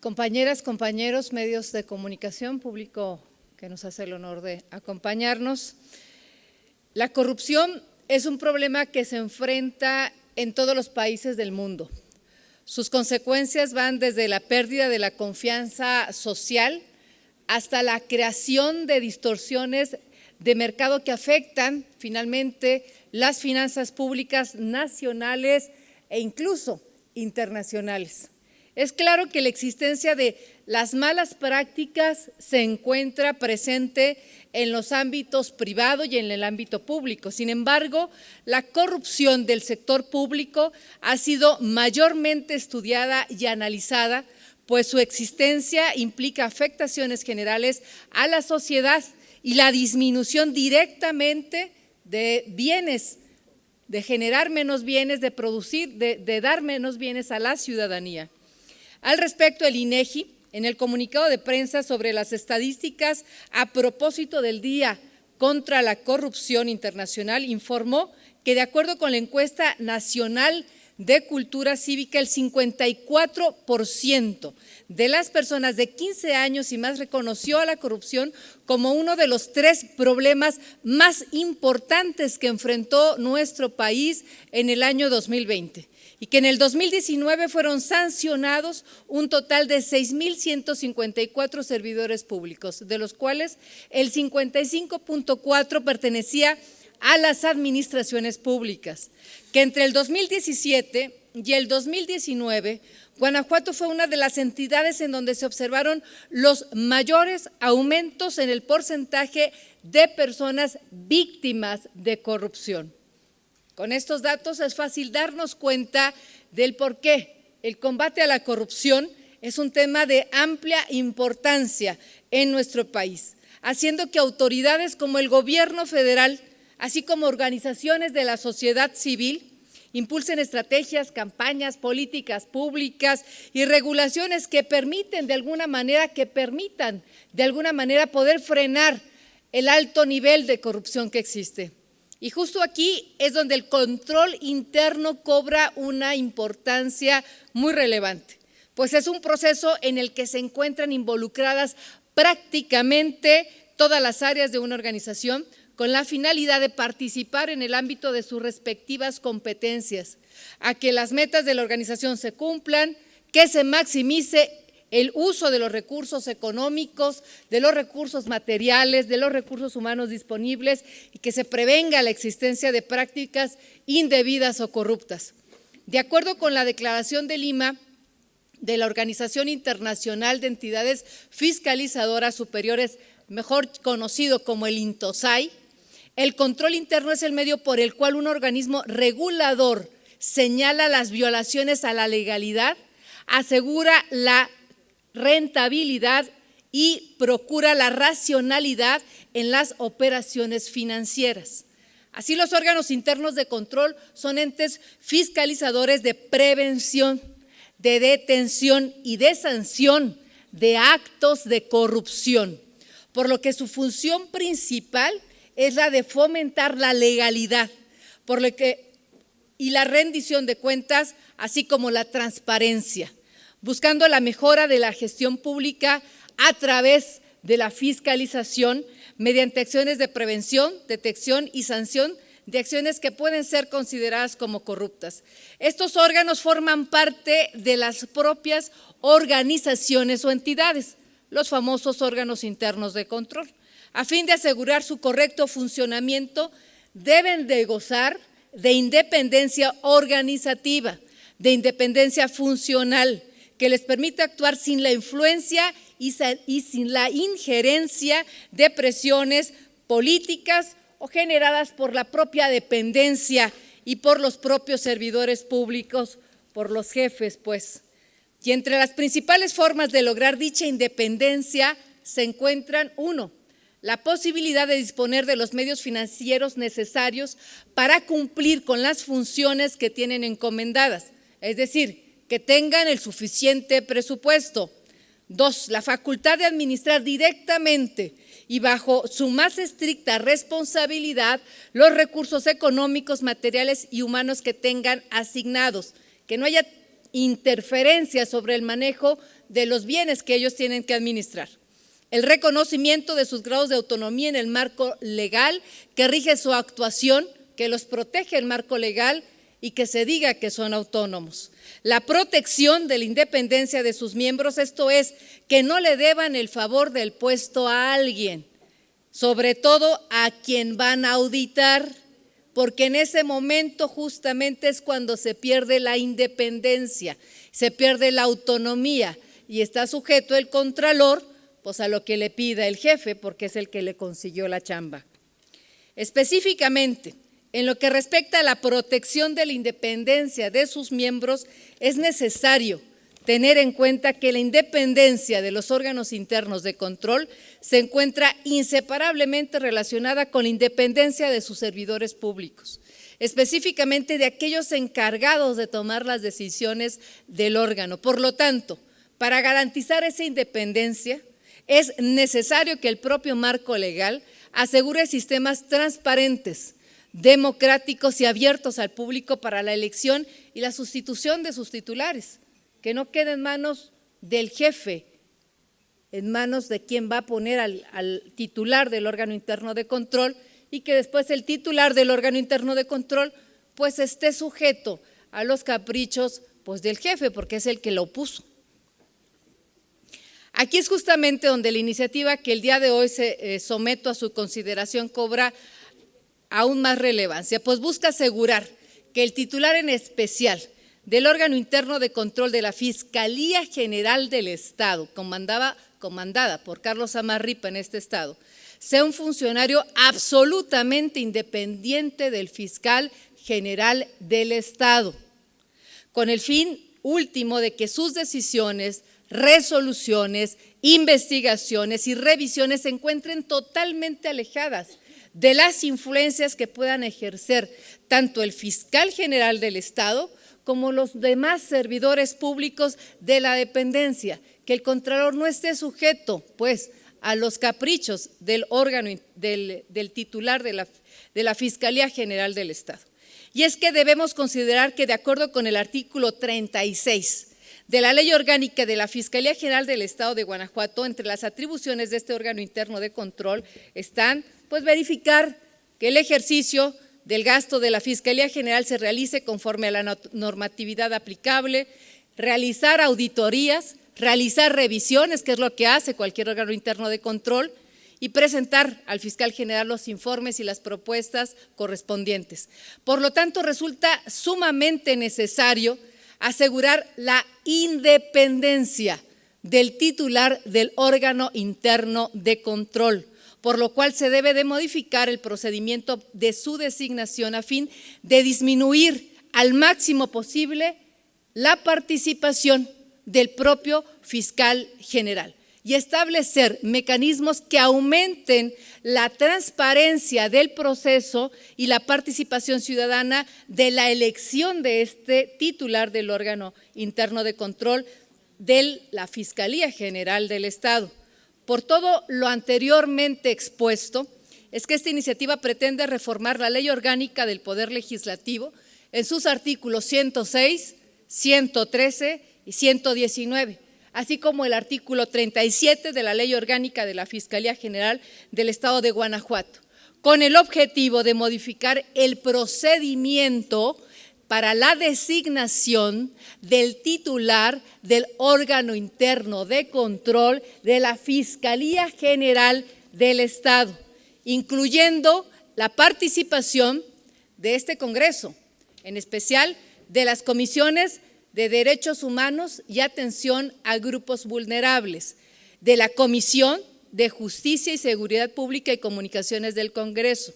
Compañeras, compañeros, medios de comunicación, público que nos hace el honor de acompañarnos. La corrupción es un problema que se enfrenta en todos los países del mundo. Sus consecuencias van desde la pérdida de la confianza social hasta la creación de distorsiones de mercado que afectan finalmente las finanzas públicas nacionales e incluso internacionales. Es claro que la existencia de las malas prácticas se encuentra presente en los ámbitos privado y en el ámbito público. Sin embargo, la corrupción del sector público ha sido mayormente estudiada y analizada, pues su existencia implica afectaciones generales a la sociedad y la disminución directamente de bienes, de generar menos bienes, de producir, de dar menos bienes a la ciudadanía. Al respecto, el INEGI, en el comunicado de prensa sobre las estadísticas a propósito del Día contra la Corrupción Internacional, informó que de acuerdo con la encuesta nacional de cultura cívica, el 54% de las personas de 15 años y más reconoció a la corrupción como uno de los 3 problemas más importantes que enfrentó nuestro país en el año 2020. Y que en el 2019 fueron sancionados un total de 6,154 servidores públicos, de los cuales el 55,4% pertenecía a las administraciones públicas, que entre el 2017 y el 2019, Guanajuato fue una de las entidades en donde se observaron los mayores aumentos en el porcentaje de personas víctimas de corrupción. Con estos datos es fácil darnos cuenta del por qué el combate a la corrupción es un tema de amplia importancia en nuestro país, haciendo que autoridades como el gobierno federal, así como organizaciones de la sociedad civil, impulsen estrategias, campañas, políticas públicas y regulaciones que permitan de alguna manera poder frenar el alto nivel de corrupción que existe. Y justo aquí es donde el control interno cobra una importancia muy relevante, pues es un proceso en el que se encuentran involucradas prácticamente todas las áreas de una organización con la finalidad de participar en el ámbito de sus respectivas competencias, a que las metas de la organización se cumplan, que se maximice el uso de los recursos económicos, de los recursos materiales, de los recursos humanos disponibles y que se prevenga la existencia de prácticas indebidas o corruptas. De acuerdo con la Declaración de Lima de la Organización Internacional de Entidades Fiscalizadoras Superiores, mejor conocido como el INTOSAI, el control interno es el medio por el cual un organismo regulador señala las violaciones a la legalidad, asegura la rentabilidad y procura la racionalidad en las operaciones financieras. Así, los órganos internos de control son entes fiscalizadores de prevención, de detención y de sanción de actos de corrupción, por lo que su función principal es la de fomentar la legalidad, y la rendición de cuentas, así como la transparencia, buscando la mejora de la gestión pública a través de la fiscalización mediante acciones de prevención, detección y sanción de acciones que pueden ser consideradas como corruptas. Estos órganos forman parte de las propias organizaciones o entidades, los famosos órganos internos de control. A fin de asegurar su correcto funcionamiento, deben de gozar de independencia organizativa, de independencia funcional, que les permite actuar sin la influencia y sin la injerencia de presiones políticas o generadas por la propia dependencia y por los propios servidores públicos, por los jefes, pues. Y entre las principales formas de lograr dicha independencia se encuentran: 1, la posibilidad de disponer de los medios financieros necesarios para cumplir con las funciones que tienen encomendadas, es decir, que tengan el suficiente presupuesto. 2, la facultad de administrar directamente y bajo su más estricta responsabilidad los recursos económicos, materiales y humanos que tengan asignados, que no haya interferencia sobre el manejo de los bienes que ellos tienen que administrar. El reconocimiento de sus grados de autonomía en el marco legal que rige su actuación, que los protege el marco legal y que se diga que son autónomos. La protección de la independencia de sus miembros, esto es, que no le deban el favor del puesto a alguien, sobre todo a quien van a auditar, porque en ese momento justamente es cuando se pierde la independencia, se pierde la autonomía y está sujeto el contralor pues a lo que le pida el jefe, porque es el que le consiguió la chamba. Específicamente, en lo que respecta a la protección de la independencia de sus miembros, es necesario tener en cuenta que la independencia de los órganos internos de control se encuentra inseparablemente relacionada con la independencia de sus servidores públicos, específicamente de aquellos encargados de tomar las decisiones del órgano. Por lo tanto, para garantizar esa independencia, es necesario que el propio marco legal asegure sistemas transparentes, democráticos y abiertos al público para la elección y la sustitución de sus titulares, que no quede en manos del jefe, en manos de quien va a poner al titular del órgano interno de control y que después el titular del órgano interno de control pues esté sujeto a los caprichos pues del jefe, porque es el que lo puso. Aquí es justamente donde la iniciativa que el día de hoy se someto a su consideración cobra aún más relevancia, pues busca asegurar que el titular en especial del órgano interno de control de la Fiscalía General del Estado, comandada por Carlos Samarripa en este estado, sea un funcionario absolutamente independiente del fiscal general del Estado, con el fin último de que sus decisiones, resoluciones, investigaciones y revisiones se encuentren totalmente alejadas de las influencias que puedan ejercer tanto el fiscal general del Estado como los demás servidores públicos de la dependencia, que el contralor no esté sujeto pues a los caprichos del órgano del titular de la Fiscalía General del Estado. Y es que debemos considerar que de acuerdo con el artículo 36 de la Ley Orgánica de la Fiscalía General del Estado de Guanajuato, entre las atribuciones de este órgano interno de control están pues verificar que el ejercicio del gasto de la Fiscalía General se realice conforme a la normatividad aplicable, realizar auditorías, realizar revisiones, que es lo que hace cualquier órgano interno de control, y presentar al fiscal general los informes y las propuestas correspondientes. Por lo tanto, resulta sumamente necesario asegurar la independencia del titular del órgano interno de control, por lo cual se debe de modificar el procedimiento de su designación a fin de disminuir al máximo posible la participación del propio fiscal general y establecer mecanismos que aumenten la transparencia del proceso y la participación ciudadana de la elección de este titular del órgano interno de control de la Fiscalía General del Estado. Por todo lo anteriormente expuesto, es que esta iniciativa pretende reformar la Ley Orgánica del Poder Legislativo en sus artículos 106, 113 y 119, así como el artículo 37 de la Ley Orgánica de la Fiscalía General del Estado de Guanajuato, con el objetivo de modificar el procedimiento para la designación del titular del órgano interno de control de la Fiscalía General del Estado, incluyendo la participación de este Congreso, en especial de las comisiones de Derechos Humanos y Atención a Grupos Vulnerables, de la Comisión de Justicia y Seguridad Pública y Comunicaciones del Congreso.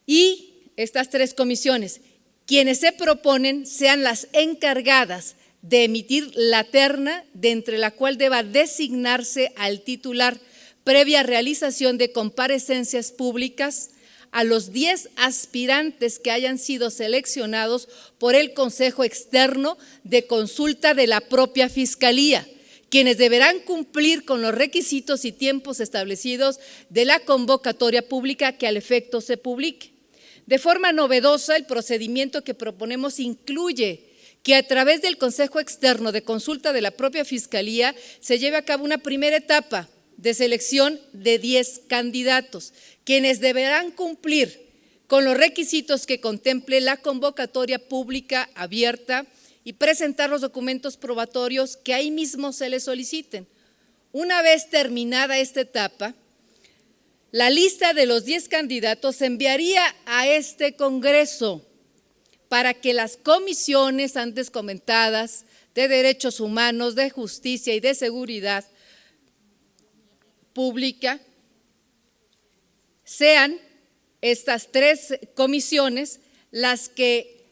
Y estas tres comisiones, quienes se proponen sean las encargadas de emitir la terna de entre la cual deba designarse al titular previa realización de comparecencias públicas a los 10 aspirantes que hayan sido seleccionados por el Consejo Externo de Consulta de la propia Fiscalía, quienes deberán cumplir con los requisitos y tiempos establecidos de la convocatoria pública que al efecto se publique. De forma novedosa, el procedimiento que proponemos incluye que a través del Consejo Externo de Consulta de la propia Fiscalía se lleve a cabo una primera etapa de selección de 10 candidatos, quienes deberán cumplir con los requisitos que contemple la convocatoria pública abierta y presentar los documentos probatorios que ahí mismo se les soliciten. Una vez terminada esta etapa, la lista de los 10 candidatos se enviaría a este Congreso para que las comisiones antes comentadas de Derechos Humanos, de Justicia y de Seguridad Pública sean estas 3 comisiones las que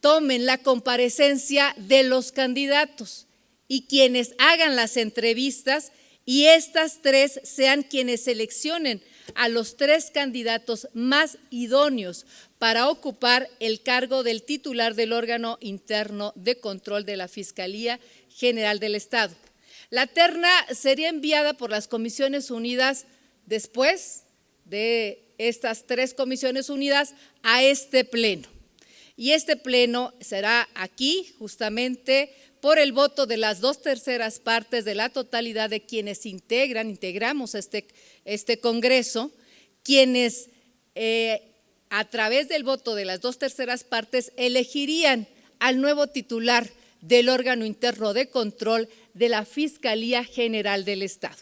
tomen la comparecencia de los candidatos y quienes hagan las entrevistas, y estas 3 sean quienes seleccionen a los 3 candidatos más idóneos para ocupar el cargo del titular del órgano interno de control de la Fiscalía General del Estado. La terna sería enviada por las Comisiones Unidas después de estas 3 Comisiones Unidas a este pleno. Y este pleno será aquí justamente por el voto de las 2/3 partes de la totalidad de quienes integramos este Congreso, quienes a través del voto de las 2/3 partes elegirían al nuevo titular del órgano interno de control de la Fiscalía General del Estado.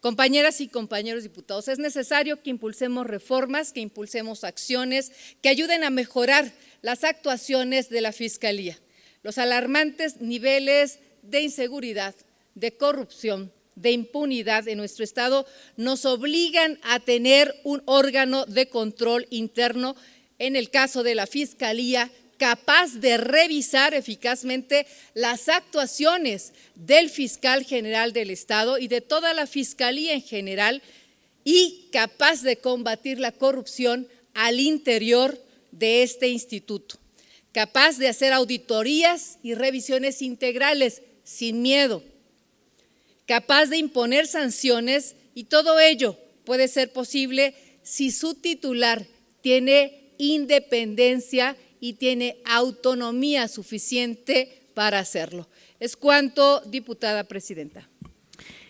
Compañeras y compañeros diputados, es necesario que impulsemos reformas, que impulsemos acciones que ayuden a mejorar las actuaciones de la Fiscalía. Los alarmantes niveles de inseguridad, de corrupción, de impunidad en nuestro Estado nos obligan a tener un órgano de control interno, en el caso de la Fiscalía, capaz de revisar eficazmente las actuaciones del fiscal general del Estado y de toda la Fiscalía en general, y capaz de combatir la corrupción al interior de este instituto, capaz de hacer auditorías y revisiones integrales sin miedo, capaz de imponer sanciones, y todo ello puede ser posible si su titular tiene independencia y tiene autonomía suficiente para hacerlo. Es cuanto, diputada presidenta.